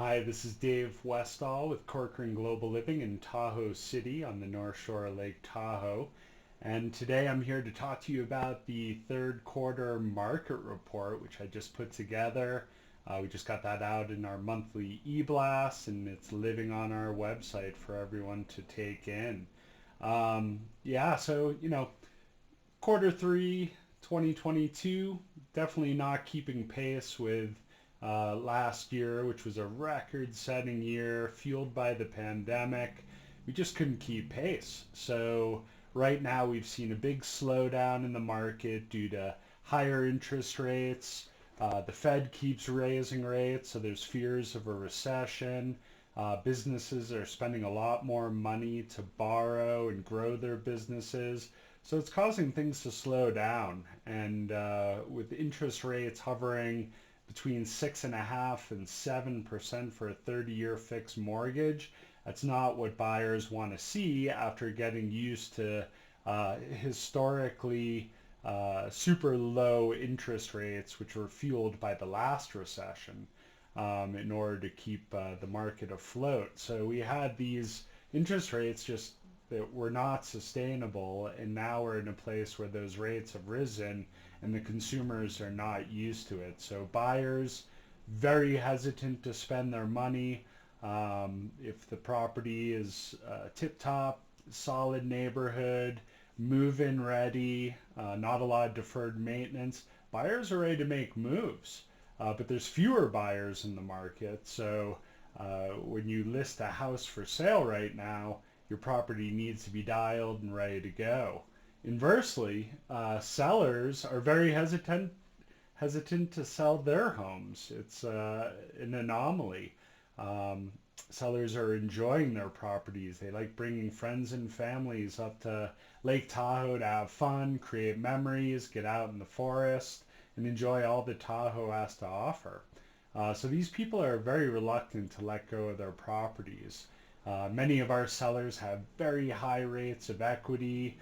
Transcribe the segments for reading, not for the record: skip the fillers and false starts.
Hi, this is Dave Westall with Corcoran Global Living in Tahoe City on the North Shore of Lake Tahoe. And today I'm here to talk to you about the third quarter market report, which I just put together. We just got that out in our monthly e-blast, and it's living on our website for everyone to take in. Quarter three 2022, definitely not keeping pace with last year, which was a record setting year fueled by the pandemic. We just couldn't keep pace. So, right now, we've seen a big slowdown in the market due to higher interest rates. The Fed keeps raising rates, so there's fears of a recession. Businesses are spending a lot more money to borrow and grow their businesses. So it's causing things to slow down. And with interest rates hovering between 6.5% and 7% for a 30-year fixed mortgage, that's not what buyers want to see after getting used to historically super low interest rates, which were fueled by the last recession in order to keep the market afloat. So we had these interest rates just that were not sustainable, and now we're in a place where those rates have risen and the consumers are not used to it. So buyers very hesitant to spend their money. If the property is tip top, solid neighborhood, move-in ready, not a lot of deferred maintenance, buyers are ready to make moves. But there's fewer buyers in the market. So when you list a house for sale right now, your property needs to be dialed and ready to go. Inversely, sellers are very hesitant to sell their homes. It's an anomaly. Um, Sellers are enjoying their properties. They like bringing friends and families up to Lake Tahoe to have fun, create memories, get out in the forest, and enjoy all that Tahoe has to offer. So these people are very reluctant to let go of their properties. Many of our sellers have very high rates of equity.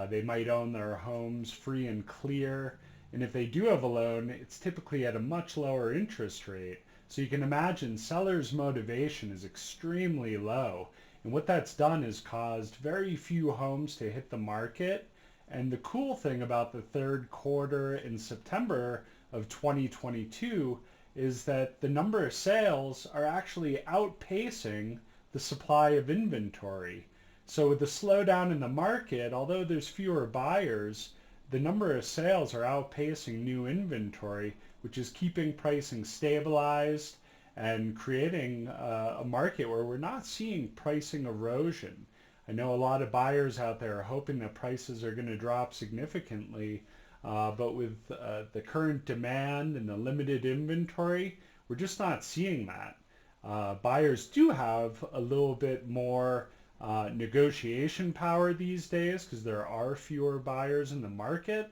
They might own their homes free and clear. And if they do have a loan, it's typically at a much lower interest rate. So you can imagine sellers' motivation is extremely low. And what that's done is caused very few homes to hit the market. And the cool thing about the third quarter in September of 2022 is that the number of sales are actually outpacing the supply of inventory. So with the slowdown in the market, although there's fewer buyers, the number of sales are outpacing new inventory, which is keeping pricing stabilized and creating a market where we're not seeing pricing erosion. I know a lot of buyers out there are hoping that prices are going to drop significantly, but with the current demand and the limited inventory, we're just not seeing that. Buyers do have a little bit more negotiation power these days because there are fewer buyers in the market.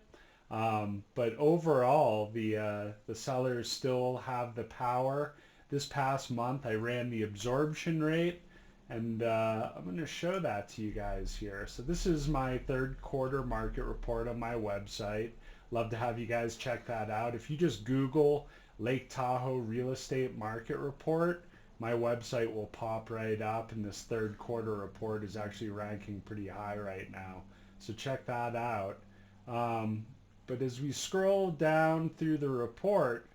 But overall, the sellers still have the power. This past month, I ran the absorption rate, and I'm going to show that to you guys here. So this is my third quarter market report on my website. Love to have you guys check that out. If you just Google Lake Tahoe Real Estate Market Report, my website will pop right up, and this third quarter report is actually ranking pretty high right now. So check that out. But as we scroll down through the report,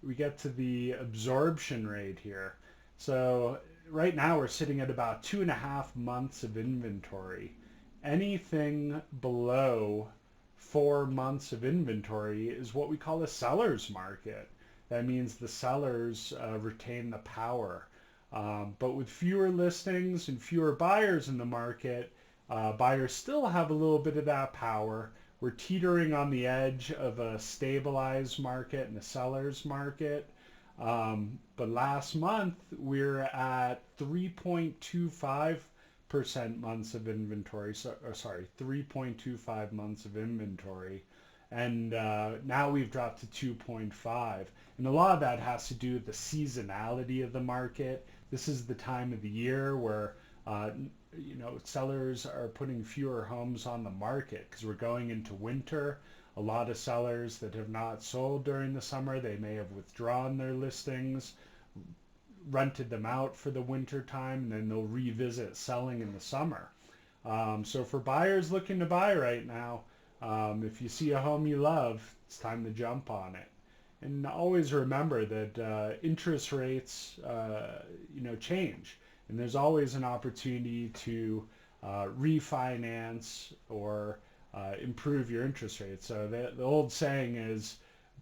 we get to the absorption rate here. So right now we're sitting at about 2.5 months of inventory. Anything below 4 months of inventory is what we call a seller's market. That means the sellers retain the power. But with fewer listings and fewer buyers in the market, buyers still have a little bit of that power. We're teetering on the edge of a stabilized market and a seller's market. But last month, we're at 3.25% months of inventory. 3.25 months of inventory. And now we've dropped to 2.5. And a lot of that has to do with the seasonality of the market. This is the time of the year where sellers are putting fewer homes on the market because we're going into winter. A lot of sellers that have not sold during the summer, they may have withdrawn their listings. rented them out for the winter time, and then they'll revisit selling in the summer. So for buyers looking to buy right now, if you see a home you love, it's time to jump on it. And always remember that interest rates, change, and there's always an opportunity to refinance or improve your interest rate. So the old saying is,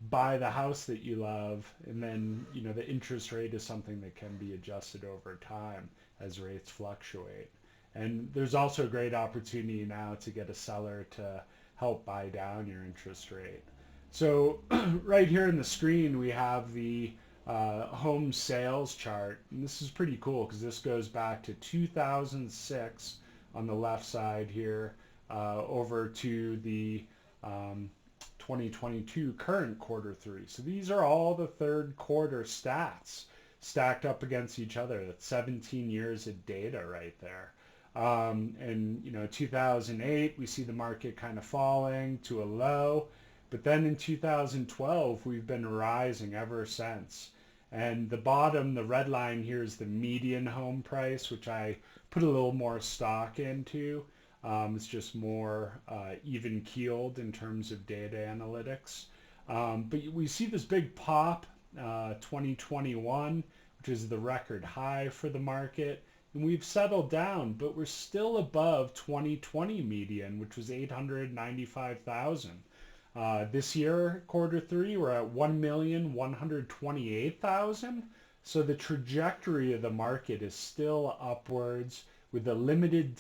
buy the house that you love, and then the interest rate is something that can be adjusted over time as rates fluctuate. And there's also a great opportunity now to get a seller to help buy down your interest rate. So right here in the screen, we have the home sales chart. And this is pretty cool because this goes back to 2006 on the left side here, over to the 2022 current quarter three. So these are all the third quarter stats stacked up against each other. That's 17 years of data right there. And 2008, we see the market kind of falling to a low, but then in 2012, we've been rising ever since. And the bottom, the red line here is the median home price, which I put a little more stock into. It's just more even keeled in terms of data analytics. But we see this big pop, 2021, which is the record high for the market. And we've settled down, but we're still above 2020 median, which was 895,000. This year, quarter three, we're at 1,128,000. So the trajectory of the market is still upwards with a limited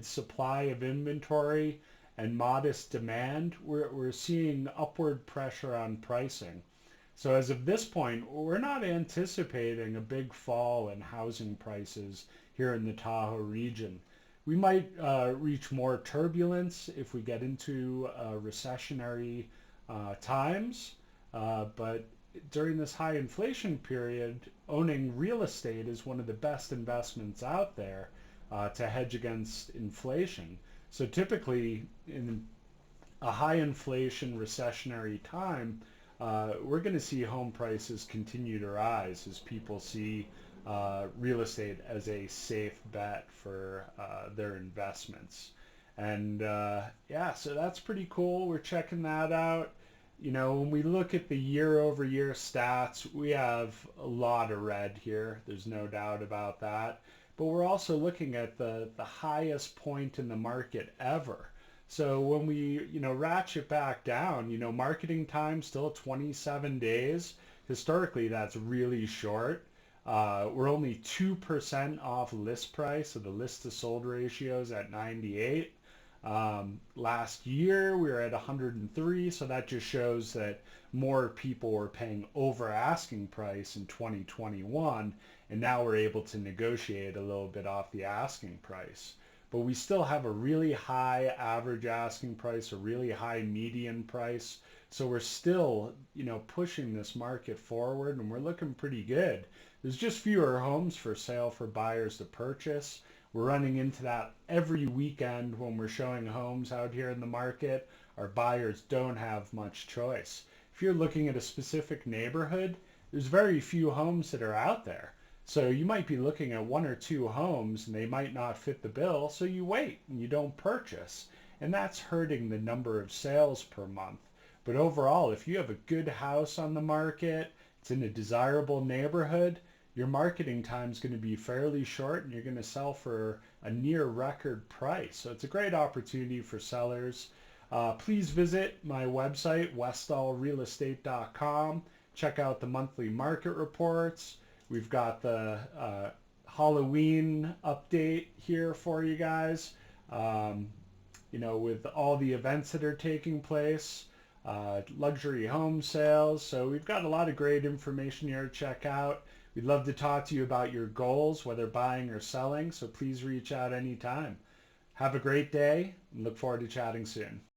supply of inventory and modest demand. We're seeing upward pressure on pricing. So as of this point, we're not anticipating a big fall in housing prices here in the Tahoe region. We might reach more turbulence if we get into recessionary times, but during this high inflation period, owning real estate is one of the best investments out there to hedge against inflation. So typically in a high inflation recessionary time, we're going to see home prices continue to rise as people see real estate as a safe bet for their investments. And so that's pretty cool. We're checking that out. When we look at the year over year stats, we have a lot of red here. There's no doubt about that. But we're also looking at the highest point in the market ever. So when we, ratchet back down, marketing time still 27 days. Historically, that's really short. We're only 2% off list price, so the list to sold ratio is at 98. Last year, we were at 103, so that just shows that more people were paying over asking price in 2021, and now we're able to negotiate a little bit off the asking price. But we still have a really high average asking price, a really high median price. So we're still, pushing this market forward, and we're looking pretty good. There's just fewer homes for sale for buyers to purchase. We're running into that every weekend when we're showing homes out here in the market. Our buyers don't have much choice. If you're looking at a specific neighborhood, there's very few homes that are out there. So you might be looking at one or two homes and they might not fit the bill, so you wait and you don't purchase. And that's hurting the number of sales per month. But overall, if you have a good house on the market, it's in a desirable neighborhood, your marketing time is going to be fairly short and you're going to sell for a near record price. So it's a great opportunity for sellers. Please visit my website, westallrealestate.com. Check out the monthly market reports. We've got the Halloween update here for you guys, with all the events that are taking place, luxury home sales. So we've got a lot of great information here to check out. We'd love to talk to you about your goals, whether buying or selling, so please reach out anytime. Have a great day and look forward to chatting soon.